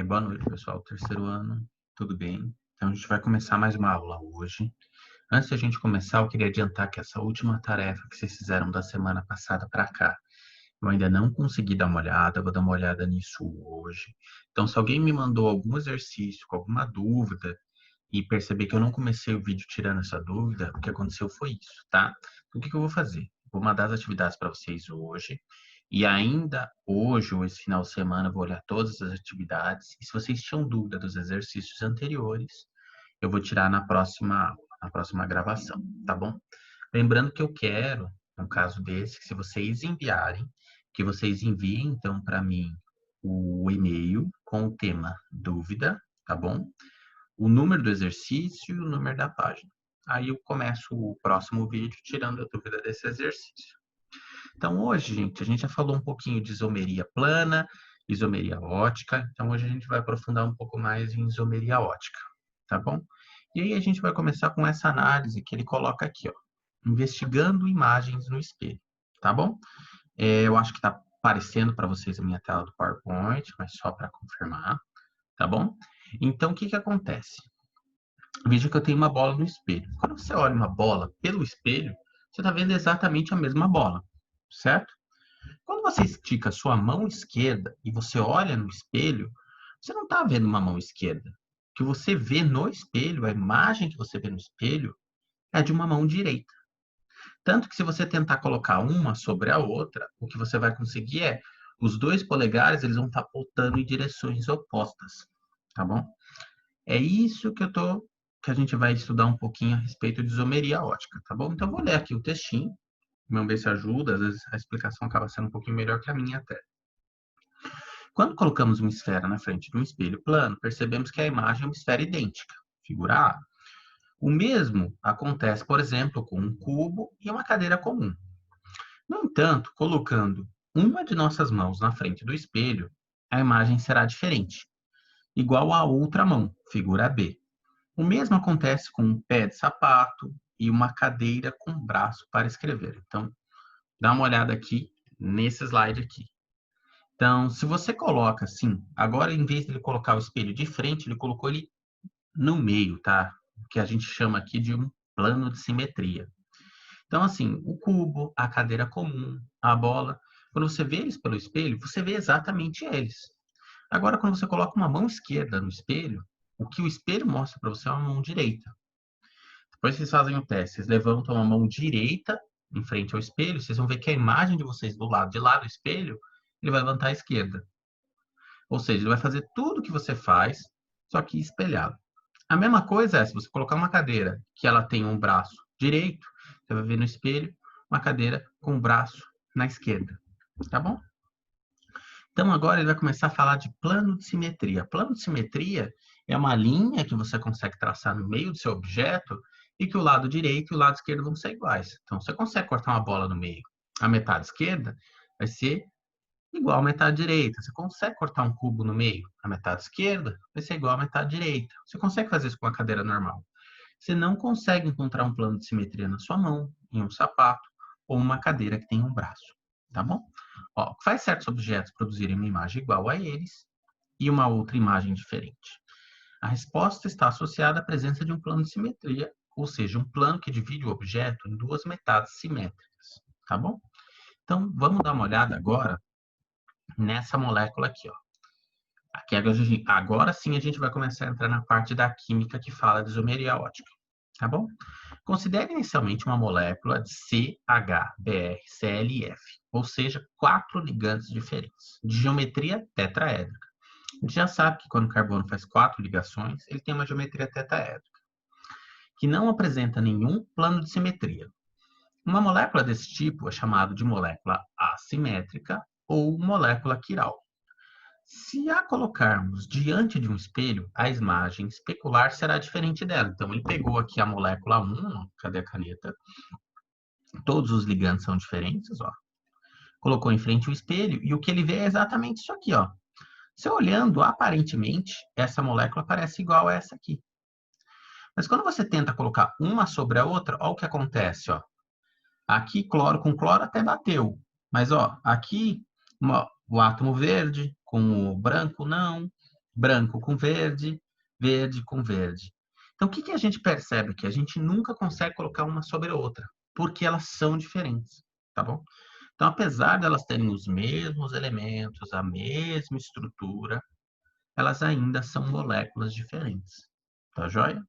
Boa noite, pessoal. Terceiro ano, tudo bem? Então, a gente vai começar mais uma aula hoje. Antes de a gente começar, eu queria adiantar que essa última tarefa que vocês fizeram da semana passada para cá, eu ainda não consegui dar uma olhada, vou dar uma olhada nisso hoje. Então, se alguém me mandou algum exercício com alguma dúvida e perceber que eu não comecei o vídeo tirando essa dúvida, o que aconteceu foi isso, tá? Então, o que eu vou fazer? Vou mandar as atividades para vocês hoje. E ainda hoje, ou esse final de semana, eu vou olhar todas as atividades. E se vocês tinham dúvida dos exercícios anteriores, eu vou tirar na próxima gravação, tá bom? Lembrando que eu quero, no caso desse, que se vocês enviarem, que vocês enviem, então, para mim, o e-mail com o tema dúvida, tá bom? O número do exercício e o número da página. Aí eu começo o próximo vídeo tirando a dúvida desse exercício. Então, hoje, gente, a gente já falou um pouquinho de isomeria plana, isomeria ótica. Então, hoje a gente vai aprofundar um pouco mais em isomeria ótica, tá bom? E aí a gente vai começar com essa análise que ele coloca aqui, ó, investigando imagens no espelho, tá bom? Eu acho que está aparecendo para vocês a minha tela do PowerPoint, mas só para confirmar, tá bom? Então, o que que acontece? Veja que eu tenho uma bola no espelho. Quando você olha uma bola pelo espelho, você está vendo exatamente a mesma bola, certo? Quando você estica a sua mão esquerda e você olha no espelho, você não está vendo uma mão esquerda. O que você vê no espelho, a imagem que você vê no espelho, é de uma mão direita. Tanto que se você tentar colocar uma sobre a outra, o que você vai conseguir é os dois polegares, eles vão estar apontando em direções opostas, tá bom? É isso que a gente vai estudar um pouquinho a respeito de isomeria ótica, tá bom? Então, eu vou ler aqui o textinho, vamos ver se ajuda, às vezes a explicação acaba sendo um pouquinho melhor que a minha até. Quando colocamos uma esfera na frente de um espelho plano, percebemos que a imagem é uma esfera idêntica, figura A. O mesmo acontece, por exemplo, com um cubo e uma cadeira comum. No entanto, colocando uma de nossas mãos na frente do espelho, a imagem será diferente, igual à outra mão, figura B. O mesmo acontece com um pé de sapato e uma cadeira com braço para escrever. Então, dá uma olhada aqui nesse slide aqui. Então, se você coloca assim, agora em vez de ele colocar o espelho de frente, ele colocou ele no meio, tá? O que a gente chama aqui de um plano de simetria. Então, assim, o cubo, a cadeira comum, a bola, quando você vê eles pelo espelho, você vê exatamente eles. Agora, quando você coloca uma mão esquerda no espelho, o que o espelho mostra para você é uma mão direita. Depois vocês fazem o teste, vocês levantam a mão direita em frente ao espelho, vocês vão ver que a imagem de vocês do lado de lá do espelho, ele vai levantar à esquerda. Ou seja, ele vai fazer tudo o que você faz, só que espelhado. A mesma coisa é se você colocar uma cadeira que ela tem um braço direito, você vai ver no espelho uma cadeira com o braço na esquerda, tá bom? Então agora ele vai começar a falar de plano de simetria. Plano de simetria é uma linha que você consegue traçar no meio do seu objeto e que o lado direito e o lado esquerdo vão ser iguais. Então você consegue cortar uma bola no meio. A metade esquerda vai ser igual à metade direita. Você consegue cortar um cubo no meio? A metade esquerda vai ser igual à metade direita. Você consegue fazer isso com uma cadeira normal. Você não consegue encontrar um plano de simetria na sua mão, em um sapato ou uma cadeira que tem um braço, tá bom? Ó, faz certos objetos produzirem uma imagem igual a eles e uma outra imagem diferente. A resposta está associada à presença de um plano de simetria, ou seja, um plano que divide o objeto em duas metades simétricas, tá bom? Então, vamos dar uma olhada agora nessa molécula aqui, ó. Aqui agora sim a gente vai começar a entrar na parte da química que fala de isomeria ótica, tá bom? Considere inicialmente uma molécula de CHBr, ou seja, 4 ligantes diferentes, de geometria tetraédrica. A gente já sabe que quando o carbono faz 4 ligações, ele tem uma geometria tetraédrica, que não apresenta nenhum plano de simetria. Uma molécula desse tipo é chamada de molécula assimétrica ou molécula quiral. Se a colocarmos diante de um espelho, a imagem especular será diferente dela. Então, ele pegou aqui a molécula 1, cadê a caneta? Todos os ligantes são diferentes, ó. Colocou em frente o espelho e o que ele vê é exatamente isso aqui, ó. Se olhando, aparentemente, essa molécula parece igual a essa aqui. Mas quando você tenta colocar uma sobre a outra, ó o que acontece, ó. Aqui, cloro com cloro até bateu. Mas, ó, aqui, o átomo verde com o branco, não. branco com verde, verde com verde. Então, o que a gente percebe aqui? A gente nunca consegue colocar uma sobre a outra, porque elas são diferentes, tá bom? Então, apesar de elas terem os mesmos elementos, a mesma estrutura, elas ainda são moléculas diferentes, tá joia?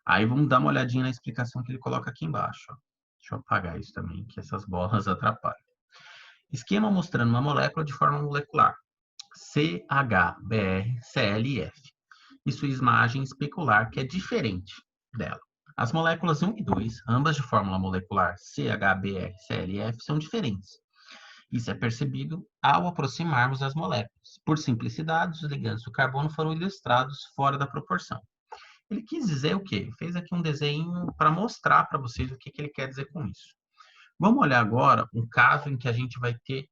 Aí vamos dar uma olhadinha na explicação que ele coloca aqui embaixo. Ó. Deixa eu apagar isso também, que essas bolas atrapalham. Esquema mostrando uma molécula de forma molecular. CHBr-ClF. E sua imagem especular, que é diferente dela. As moléculas 1 e 2, ambas de fórmula molecular CHBr-ClF, são diferentes. Isso é percebido ao aproximarmos as moléculas. Por simplicidade, os ligantes do carbono foram ilustrados fora da proporção. Ele quis dizer o quê? Fez aqui um desenho para mostrar para vocês o que ele quer dizer com isso. Vamos olhar agora um caso em que a gente vai ter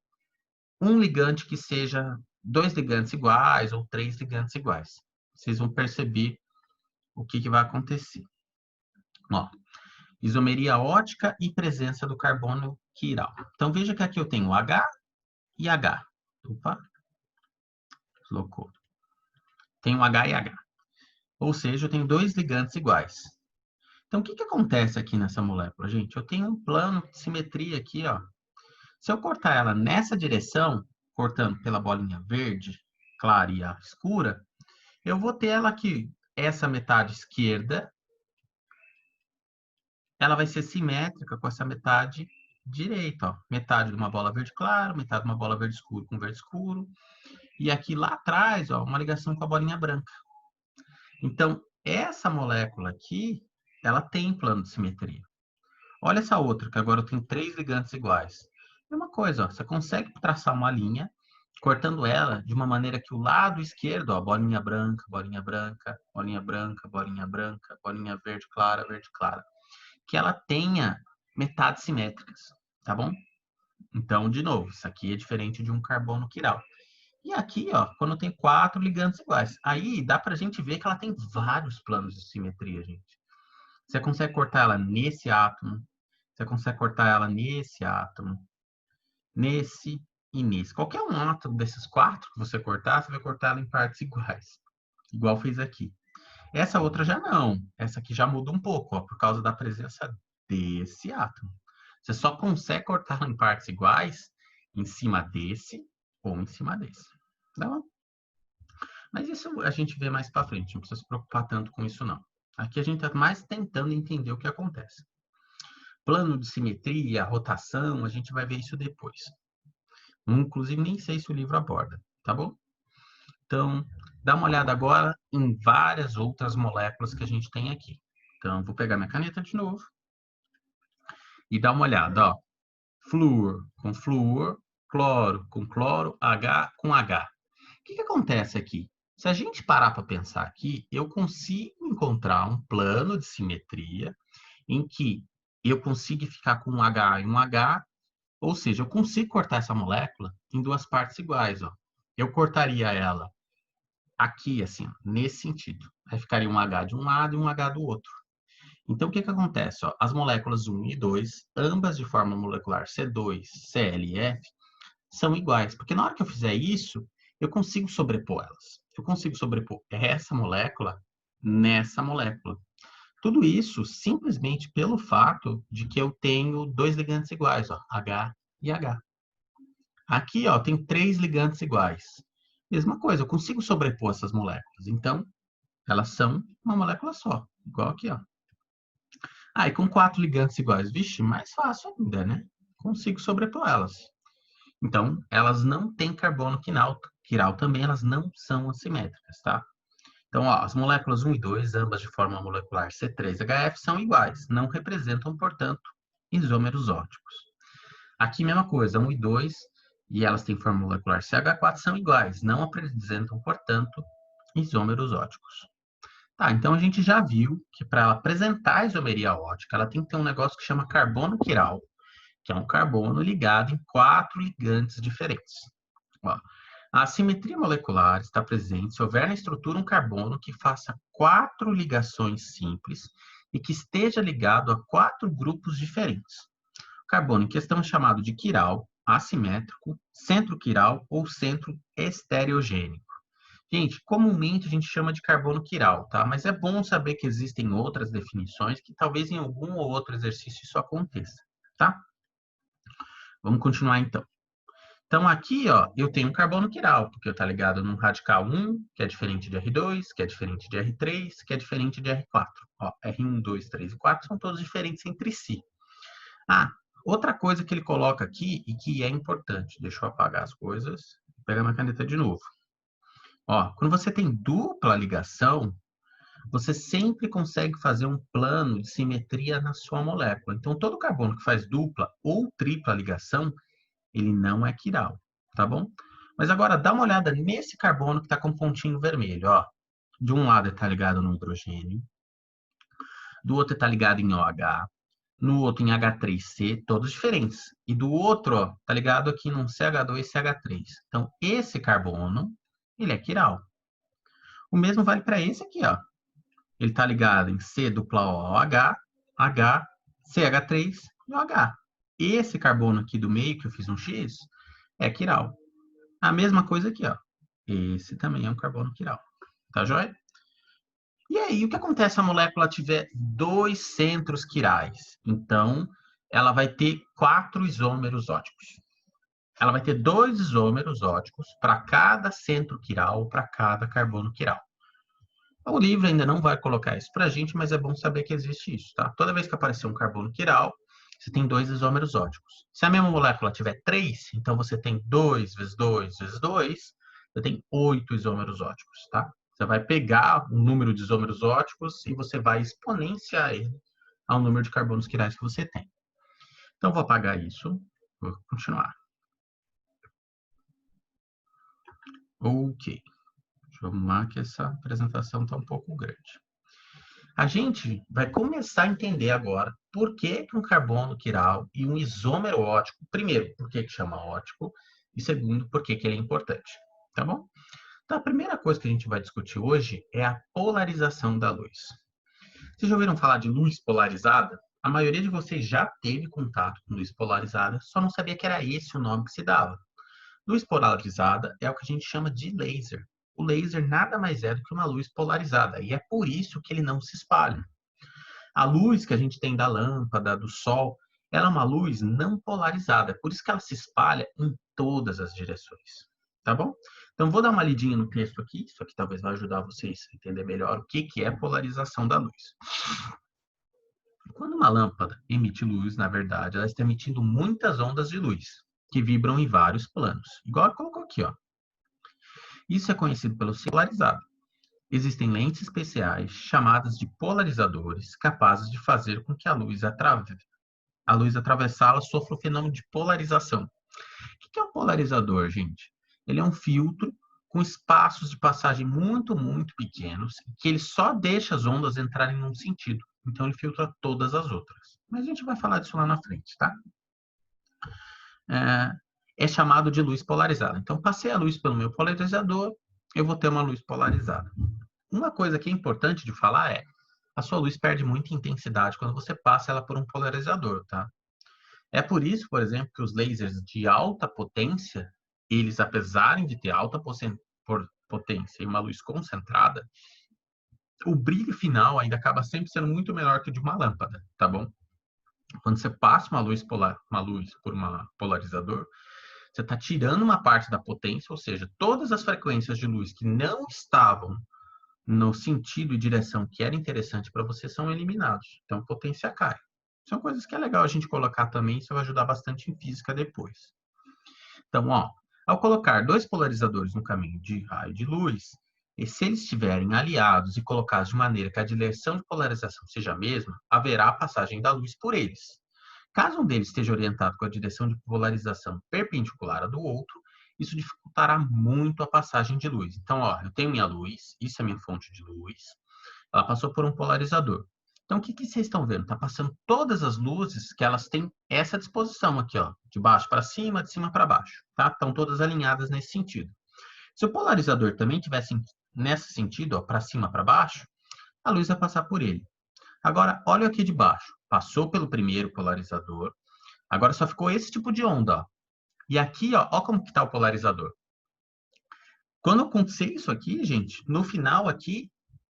um ligante que seja 2 ligantes iguais ou 3 ligantes iguais. Vocês vão perceber o que vai acontecer. Ó, isomeria ótica e presença do carbono quiral. Então, veja que aqui eu tenho H e H. Opa, deslocou. Tenho H e H. Ou seja, eu tenho 2 ligantes iguais. Então, o que acontece aqui nessa molécula, gente? Eu tenho um plano de simetria aqui, ó. Se eu cortar ela nessa direção, cortando pela bolinha verde, clara e a escura, eu vou ter ela aqui, essa metade esquerda, ela vai ser simétrica com essa metade direita, ó. Metade de uma bola verde claro, metade de uma bola verde escuro com verde escuro. E aqui lá atrás, ó, uma ligação com a bolinha branca. Então, essa molécula aqui, ela tem plano de simetria. Olha essa outra, que agora eu tenho 3 ligantes iguais. É uma coisa, ó, você consegue traçar uma linha, cortando ela de uma maneira que o lado esquerdo, ó, bolinha branca, bolinha branca, bolinha branca, bolinha branca, bolinha verde clara, que ela tenha metades simétricas, tá bom? Então, de novo, isso aqui é diferente de um carbono quiral. E aqui, ó, quando eu tenho 4 ligantes iguais, aí dá pra gente ver que ela tem vários planos de simetria, gente. Você consegue cortar ela nesse átomo, você consegue cortar ela nesse átomo, nesse e nesse. Qualquer um átomo desses 4 que você cortar, você vai cortar ela em partes iguais. Igual fez aqui. Essa outra já não. Essa aqui já muda um pouco, ó, por causa da presença desse átomo. Você só consegue cortar ela em partes iguais em cima desse ou em cima desse. Tá bom? Mas isso a gente vê mais para frente, não precisa se preocupar tanto com isso não. Aqui a gente está mais tentando entender o que acontece. Plano de simetria, rotação, a gente vai ver isso depois. Inclusive, nem sei se o livro aborda, tá bom? Então, dá uma olhada agora em várias outras moléculas que a gente tem aqui. Então, vou pegar minha caneta de novo e dar uma olhada, ó. Flúor com flúor, cloro com cloro, H com H. O que acontece aqui? Se a gente parar para pensar aqui, eu consigo encontrar um plano de simetria em que eu consigo ficar com um H e um H, ou seja, eu consigo cortar essa molécula em 2 partes iguais. Ó. Eu cortaria ela aqui, assim, nesse sentido. Aí ficaria um H de um lado e um H do outro. Então, o que acontece? Ó? As moléculas 1 e 2, ambas de forma molecular C2, Cl e F, são iguais. Porque na hora que eu fizer isso, eu consigo sobrepor elas. Eu consigo sobrepor essa molécula nessa molécula. Tudo isso simplesmente pelo fato de que eu tenho 2 ligantes iguais, ó, H e H. Aqui, ó, tem 3 ligantes iguais. Mesma coisa, eu consigo sobrepor essas moléculas. Então, elas são uma molécula só, igual aqui, ó. Ah, e com 4 ligantes iguais, vixe, mais fácil ainda, né? Consigo sobrepor elas. Então, elas não têm carbono quiral também, elas não são assimétricas, tá? Então, ó, as moléculas 1 e 2, ambas de forma molecular C3HF, são iguais, não representam, portanto, isômeros óticos. Aqui, mesma coisa, 1 e 2, e elas têm forma molecular CH4, são iguais, não apresentam, portanto, isômeros óticos. Tá, então a gente já viu que para ela apresentar a isomeria ótica, ela tem que ter um negócio que chama carbono quiral, que é um carbono ligado em 4 ligantes diferentes. Ó, a assimetria molecular está presente se houver na estrutura um carbono que faça 4 ligações simples e que esteja ligado a 4 grupos diferentes. O carbono em questão é chamado de quiral, assimétrico, centro quiral ou centro estereogênico. Gente, comumente a gente chama de carbono quiral, tá? Mas é bom saber que existem outras definições que talvez em algum ou outro exercício isso aconteça, tá? Vamos continuar então. Então aqui, ó, eu tenho um carbono quiral, porque está ligado num radical 1, que é diferente de R2, que é diferente de R3, que é diferente de R4. Ó, R1, 2, 3 e 4 são todos diferentes entre si. Ah, outra coisa que ele coloca aqui e que é importante, deixa eu apagar as coisas, pegar minha caneta de novo. Ó, quando você tem dupla ligação, você sempre consegue fazer um plano de simetria na sua molécula. Então, todo carbono que faz dupla ou tripla ligação, ele não é quiral, tá bom? Mas agora, dá uma olhada nesse carbono que está com pontinho vermelho, ó. De um lado está ligado no hidrogênio, do outro está ligado em OH, no outro em H3C, todos diferentes. E do outro, ó, tá ligado aqui num CH2 CH3. Então, esse carbono, ele é quiral. O mesmo vale para esse aqui, ó. Ele está ligado em C dupla OH, H, CH3 e OH. Esse carbono aqui do meio, que eu fiz um X, é quiral. A mesma coisa aqui, ó. Esse também é um carbono quiral. Tá joia? E aí, o que acontece se a molécula tiver dois centros quirais? Então, ela vai ter 4 isômeros óticos. Ela vai ter 2 isômeros óticos para cada centro quiral, para cada carbono quiral. O livro ainda não vai colocar isso para a gente, mas é bom saber que existe isso, tá? Toda vez que aparecer um carbono quiral, você tem 2 isômeros óticos. Se a mesma molécula tiver 3, então você tem 2 vezes 2 vezes 2, você tem 8 isômeros óticos, tá? Você vai pegar o número de isômeros óticos e você vai exponenciar ele ao número de carbonos quirais que você tem. Então, vou apagar isso, vou continuar. Ok. Deixa eu arrumar que essa apresentação está um pouco grande. A gente vai começar a entender agora por que um carbono quiral e um isômero ótico, primeiro, por que chama ótico, e segundo, por que ele é importante, tá bom? Então, a primeira coisa que a gente vai discutir hoje é a polarização da luz. Vocês já ouviram falar de luz polarizada? A maioria de vocês já teve contato com luz polarizada, só não sabia que era esse o nome que se dava. Luz polarizada é o que a gente chama de laser. O laser nada mais é do que uma luz polarizada, e é por isso que ele não se espalha. A luz que a gente tem da lâmpada, do sol, ela é uma luz não polarizada, por isso que ela se espalha em todas as direções. Tá bom? Então, vou dar uma lidinha no texto aqui, isso aqui talvez vai ajudar vocês a entender melhor o que é polarização da luz. Quando uma lâmpada emite luz, na verdade, ela está emitindo muitas ondas de luz, que vibram em vários planos. Igual colocou aqui, ó. Isso é conhecido pelo ser polarizado. Existem lentes especiais, chamadas de polarizadores, capazes de fazer com que a luz atravessá-la sofra o fenômeno de polarização. O que é um polarizador, gente? Ele é um filtro com espaços de passagem muito, muito pequenos, que ele só deixa as ondas entrarem em um sentido. Então, ele filtra todas as outras. Mas a gente vai falar disso lá na frente, tá? É chamado de luz polarizada. Então, passei a luz pelo meu polarizador, eu vou ter uma luz polarizada. Uma coisa que é importante de falar é, a sua luz perde muita intensidade quando você passa ela por um polarizador, tá? É por isso, por exemplo, que os lasers de alta potência, eles, apesar de ter alta potência e uma luz concentrada, o brilho final ainda acaba sempre sendo muito menor que o de uma lâmpada, tá bom? Quando você passa uma luz por um polarizador, você está tirando uma parte da potência, ou seja, todas as frequências de luz que não estavam no sentido e direção que era interessante para você são eliminados. Então, a potência cai. São coisas que é legal a gente colocar também, isso vai ajudar bastante em física depois. Então, ó, ao colocar dois polarizadores no caminho de raio de luz, e se eles estiverem aliados e colocados de maneira que a direção de polarização seja a mesma, haverá a passagem da luz por eles. Caso um deles esteja orientado com a direção de polarização perpendicular à do outro, isso dificultará muito a passagem de luz. Então, ó, eu tenho minha luz, isso é minha fonte de luz, ela passou por um polarizador. Então, o que vocês estão vendo? Está passando todas as luzes que elas têm essa disposição aqui, ó, de baixo para cima, de cima para baixo, tá? Estão todas alinhadas nesse sentido. Se o polarizador também tivesse nesse sentido, para cima para baixo, a luz vai passar por ele. Agora, olha aqui de baixo. Passou pelo primeiro polarizador, agora só ficou esse tipo de onda, ó. E aqui, ó como que está o polarizador. Quando acontecer isso aqui, gente, no final aqui,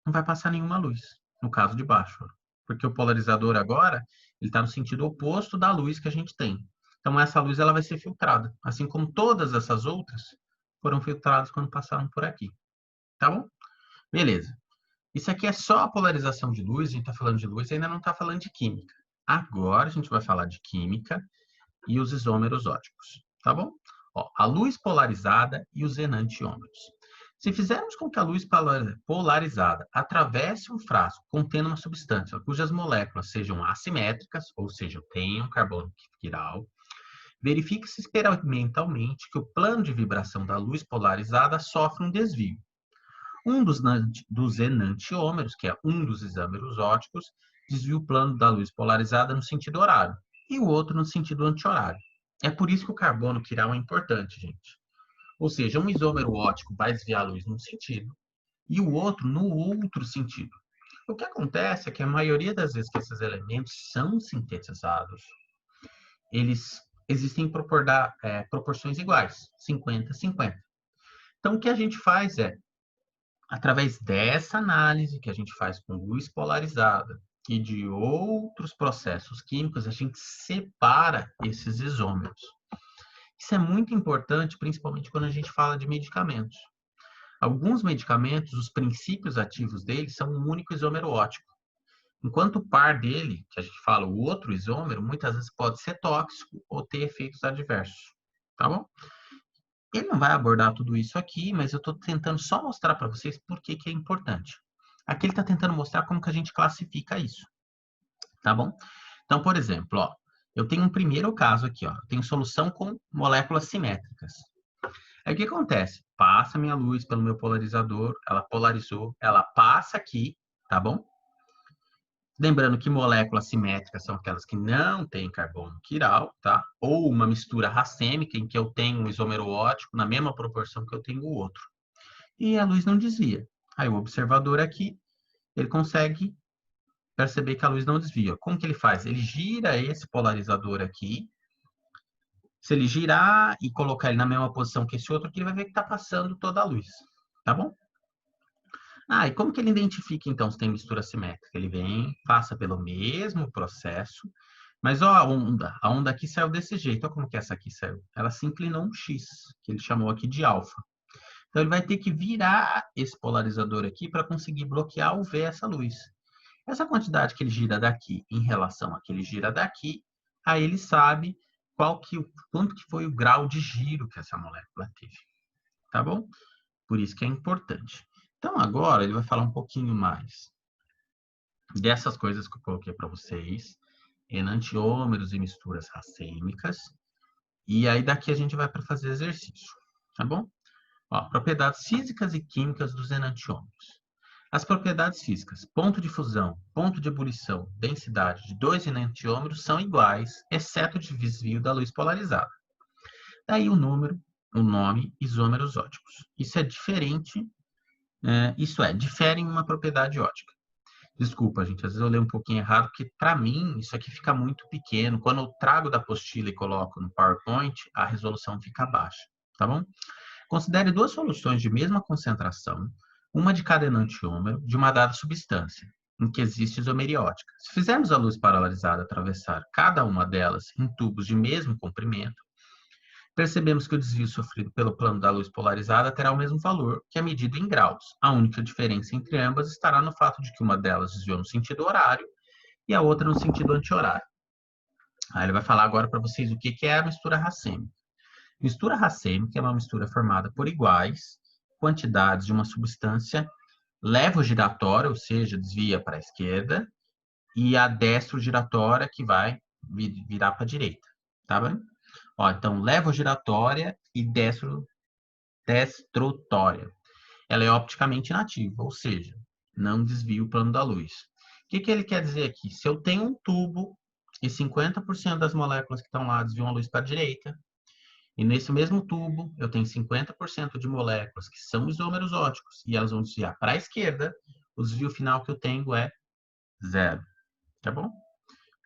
não vai passar nenhuma luz, no caso de baixo. Porque o polarizador agora, ele está no sentido oposto da luz que a gente tem. Então, essa luz ela vai ser filtrada, assim como todas essas outras foram filtradas quando passaram por aqui. Tá bom? Beleza. Isso aqui é só a polarização de luz, a gente está falando de luz, ainda não está falando de química. Agora a gente vai falar de química e os isômeros óticos, tá bom? Ó, a luz polarizada e os enantiômeros. Se fizermos com que a luz polarizada atravesse um frasco contendo uma substância cujas moléculas sejam assimétricas, ou seja, tenham carbono quiral, verifique-se experimentalmente que o plano de vibração da luz polarizada sofre um desvio. Um dos enantiômeros, que é um dos isômeros óticos, desvia o plano da luz polarizada no sentido horário e o outro no sentido anti-horário. É por isso que o carbono quiral é importante, gente. Ou seja, um isômero ótico vai desviar a luz num sentido e o outro no outro sentido. O que acontece é que a maioria das vezes que esses elementos são sintetizados, eles existem em proporções iguais, 50-50. Então, o que a gente faz é, através dessa análise que a gente faz com luz polarizada e de outros processos químicos, a gente separa esses isômeros. Isso é muito importante, principalmente quando a gente fala de medicamentos. Alguns medicamentos, os princípios ativos deles são um único isômero ótico. Enquanto o par dele, que a gente fala o outro isômero, muitas vezes pode ser tóxico ou ter efeitos adversos. Tá bom? Ele não vai abordar tudo isso aqui, mas eu estou tentando só mostrar para vocês por que é importante. Aqui ele está tentando mostrar como que a gente classifica isso. Tá bom? Então, por exemplo, ó, eu tenho um primeiro caso aqui, ó. Eu tenho solução com moléculas simétricas. Aí o que acontece? Passa minha luz pelo meu polarizador, ela polarizou, ela passa aqui, tá bom? Lembrando que moléculas simétricas são aquelas que não têm carbono quiral, tá? Ou uma mistura racêmica em que eu tenho um isômero ótico na mesma proporção que eu tenho o outro. E a luz não desvia. Aí o observador aqui, ele consegue perceber que a luz não desvia. Como que ele faz? Ele gira esse polarizador aqui. Se ele girar e colocar ele na mesma posição que esse outro aqui, ele vai ver que está passando toda a luz. Tá bom? Ah, e como que ele identifica, então, se tem mistura simétrica? Ele vem, passa pelo mesmo processo, mas ó, a onda aqui saiu desse jeito. Olha como que essa aqui saiu. Ela se inclinou um X, que ele chamou aqui de alfa. Então, ele vai ter que virar esse polarizador aqui para conseguir bloquear ou ver essa luz. Essa quantidade que ele gira daqui em relação a que ele gira daqui, aí ele sabe quanto que foi o grau de giro que essa molécula teve. Tá bom? Por isso que é importante. Então, agora ele vai falar um pouquinho mais dessas coisas que eu coloquei para vocês, enantiômeros e misturas racêmicas. E aí daqui a gente vai para fazer exercício, tá bom? Ó, propriedades físicas e químicas dos enantiômeros. As propriedades físicas, ponto de fusão, ponto de ebulição, densidade de dois enantiômeros são iguais, exceto o desvio da luz polarizada. Daí o nome isômeros óticos. Isso é diferente, difere em uma propriedade ótica. Desculpa, gente, às vezes eu leio um pouquinho errado, porque para mim isso aqui fica muito pequeno. Quando eu trago da apostila e coloco no PowerPoint, a resolução fica baixa, tá bom? Considere duas soluções de mesma concentração, uma de cada enantiômero, de uma dada substância, em que existe isomeriótica. Se fizermos a luz polarizada atravessar cada uma delas em tubos de mesmo comprimento, percebemos que o desvio sofrido pelo plano da luz polarizada terá o mesmo valor, que é medido em graus. A única diferença entre ambas estará no fato de que uma delas desviou no sentido horário e a outra no sentido anti-horário. Aí ele vai falar agora para vocês o que é a mistura racêmica. Mistura racêmica é uma mistura formada por iguais quantidades de uma substância levo-giratória, ou seja, desvia para a esquerda, e a destro-giratória, que vai virar para a direita. Tá bem? Ó, então, levo-giratória e destrotória. Ela é opticamente inativa, ou seja, não desvia o plano da luz. O que ele quer dizer aqui? Se eu tenho um tubo e 50% das moléculas que estão lá desviam a luz para a direita, e nesse mesmo tubo, eu tenho 50% de moléculas que são isômeros óticos e elas vão desviar para a esquerda, o desvio final que eu tenho é zero. Tá bom?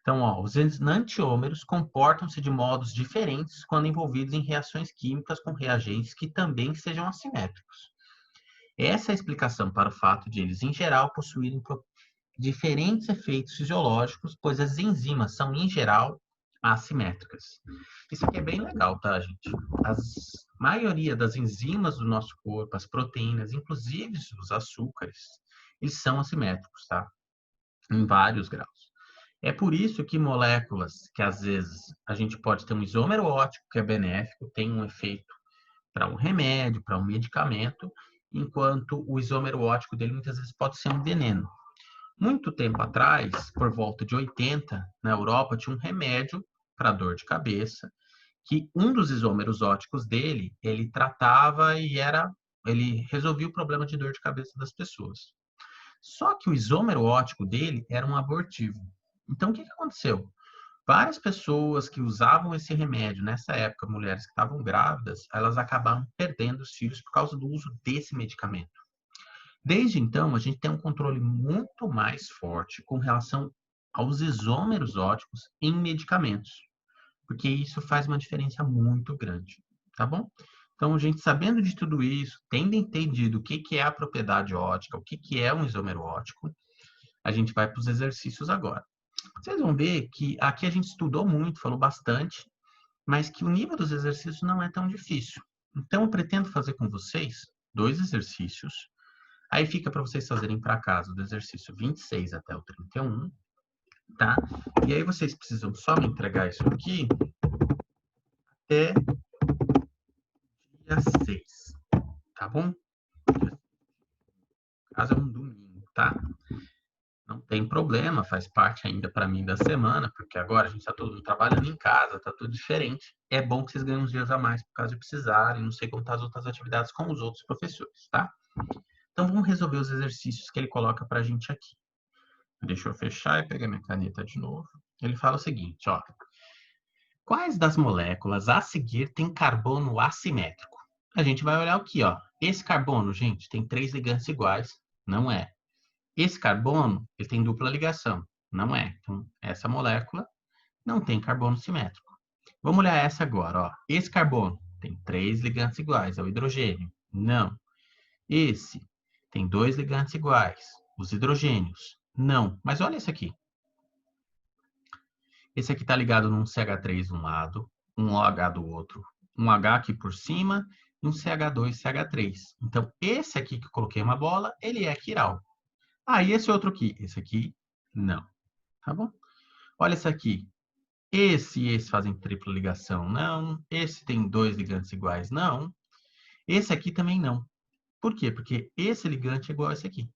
Então, ó, os enantiômeros comportam-se de modos diferentes quando envolvidos em reações químicas com reagentes que também sejam assimétricos. Essa é a explicação para o fato de eles, em geral, possuírem diferentes efeitos fisiológicos, pois as enzimas são, em geral, assimétricas. Isso aqui é bem legal, tá, gente? A maioria das enzimas do nosso corpo, as proteínas, inclusive os açúcares, eles são assimétricos, tá? Em vários graus. É por isso que moléculas que às vezes a gente pode ter um isômero óptico que é benéfico, tem um efeito para um remédio, para um medicamento, enquanto o isômero óptico dele muitas vezes pode ser um veneno. Muito tempo atrás, por volta de 80, na Europa tinha um remédio para dor de cabeça, que um dos isômeros ópticos dele, ele tratava ele resolvia o problema de dor de cabeça das pessoas. Só que o isômero óptico dele era um abortivo. Então, o que aconteceu? Várias pessoas que usavam esse remédio nessa época, mulheres que estavam grávidas, elas acabaram perdendo os filhos por causa do uso desse medicamento. Desde então, a gente tem um controle muito mais forte com relação aos isômeros ópticos em medicamentos, porque isso faz uma diferença muito grande, tá bom? Então, a gente sabendo de tudo isso, tendo entendido o que é a propriedade óptica, o que é um isômero óptico, a gente vai para os exercícios agora. Vocês vão ver que aqui a gente estudou muito, falou bastante, mas que o nível dos exercícios não é tão difícil. Então, eu pretendo fazer com vocês 2 exercícios. Aí fica para vocês fazerem para casa do exercício 26 até o 31, tá? E aí vocês precisam só me entregar isso aqui até dia 6, tá bom? Caso é um domingo, tá? Não tem problema, faz parte ainda para mim da semana, porque agora a gente está todo mundo trabalhando em casa, está tudo diferente. É bom que vocês ganhem uns dias a mais por causa de precisarem, não sei como tá as outras atividades com os outros professores, tá? Então vamos resolver os exercícios que ele coloca para a gente aqui. Deixa eu fechar e pegar minha caneta de novo. Ele fala o seguinte, ó. Quais das moléculas a seguir tem carbono assimétrico? A gente vai olhar aqui, ó. Esse carbono, gente, tem 3 ligantes iguais. Não é. Esse carbono, ele tem dupla ligação. Não é. Então, essa molécula não tem carbono simétrico. Vamos olhar essa agora, ó. Esse carbono tem 3 ligantes iguais, é o hidrogênio. Não. Esse tem 2 ligantes iguais, os hidrogênios. Não. Mas olha esse aqui. Esse aqui está ligado num CH3 de um lado, um OH do outro, um H aqui por cima e um CH2, CH3. Então, esse aqui que eu coloquei uma bola, ele é quiral. Ah, e esse outro aqui? Esse aqui, não. Tá bom? Olha esse aqui. Esse e esse fazem tripla ligação, não. Esse tem 2 ligantes iguais, não. Esse aqui também não. Por quê? Porque esse ligante é igual a esse aqui.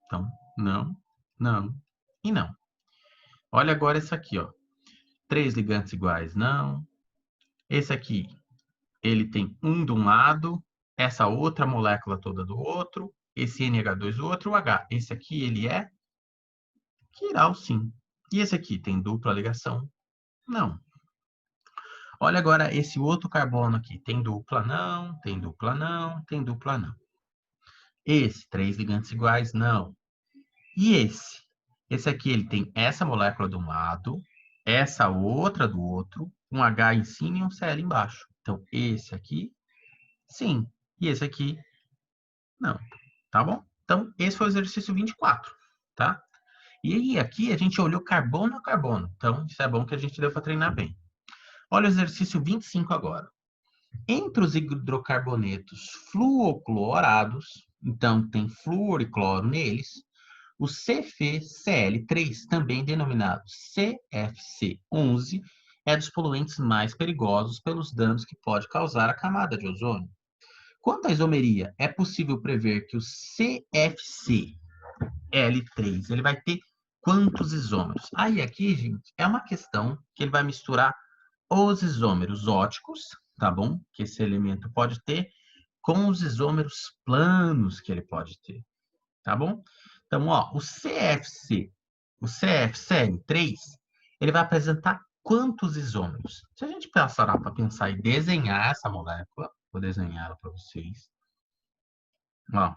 Então, não, não e não. Olha agora esse aqui, ó. 3 ligantes iguais, não. Esse aqui, ele tem um de um lado, essa outra molécula toda do outro, esse NH2 do outro, o H. Esse aqui, ele é quiral, sim. E esse aqui, tem dupla ligação? Não. Olha agora esse outro carbono aqui. Tem dupla? Não. Tem dupla? Não. Tem dupla? Não. Esse, 3 ligantes iguais? Não. E esse? Esse aqui, ele tem essa molécula de um lado, essa outra do outro, um H em cima e um Cl embaixo. Então, esse aqui, sim. E esse aqui, não. Tá bom? Então, esse foi o exercício 24, tá? E aí, aqui a gente olhou carbono a carbono. Então, isso é bom que a gente deu para treinar bem. Olha o exercício 25 agora. Entre os hidrocarbonetos fluoclorados, então tem flúor e cloro neles, o CfCl3, também denominado CFC11, é dos poluentes mais perigosos pelos danos que pode causar à camada de ozônio. Quanto à isomeria, é possível prever que o CFCl3 ele vai ter quantos isômeros? Aí aqui, gente, é uma questão que ele vai misturar os isômeros óticos, tá bom? Que esse elemento pode ter, com os isômeros planos que ele pode ter, tá bom? Então, ó, o CFCl3, ele vai apresentar quantos isômeros? Se a gente passar para pensar e desenhar essa molécula, vou desenhar ela para vocês. Ó,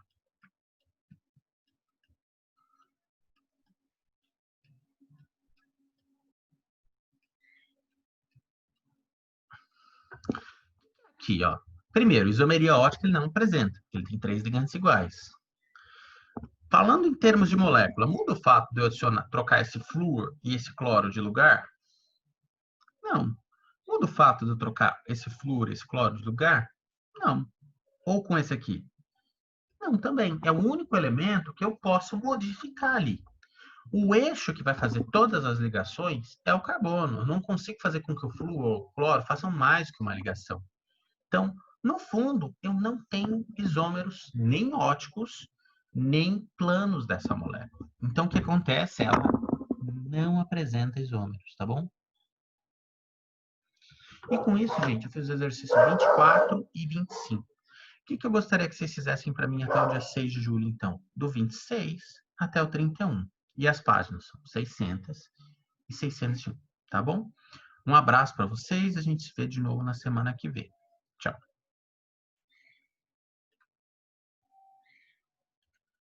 aqui, ó. Primeiro, isomeria ótica ele não apresenta, ele tem 3 ligantes iguais. Falando em termos de molécula, muda o fato de eu trocar esse flúor e esse cloro de lugar? Não. Muda o fato de eu trocar esse flúor e esse cloro de lugar? Não. Ou com esse aqui? Não, também. É o único elemento que eu posso modificar ali. O eixo que vai fazer todas as ligações é o carbono. Eu não consigo fazer com que o flúor ou o cloro façam mais que uma ligação. Então, no fundo, eu não tenho isômeros nem óticos, nem planos dessa molécula. Então, o que acontece? Ela não apresenta isômeros, tá bom? E com isso, gente, eu fiz o exercício 24 e 25. O que eu gostaria que vocês fizessem para mim até o dia 6 de julho, então? Do 26 até o 31. E as páginas são 600 e 601, tá bom? Um abraço para vocês, a gente se vê de novo na semana que vem.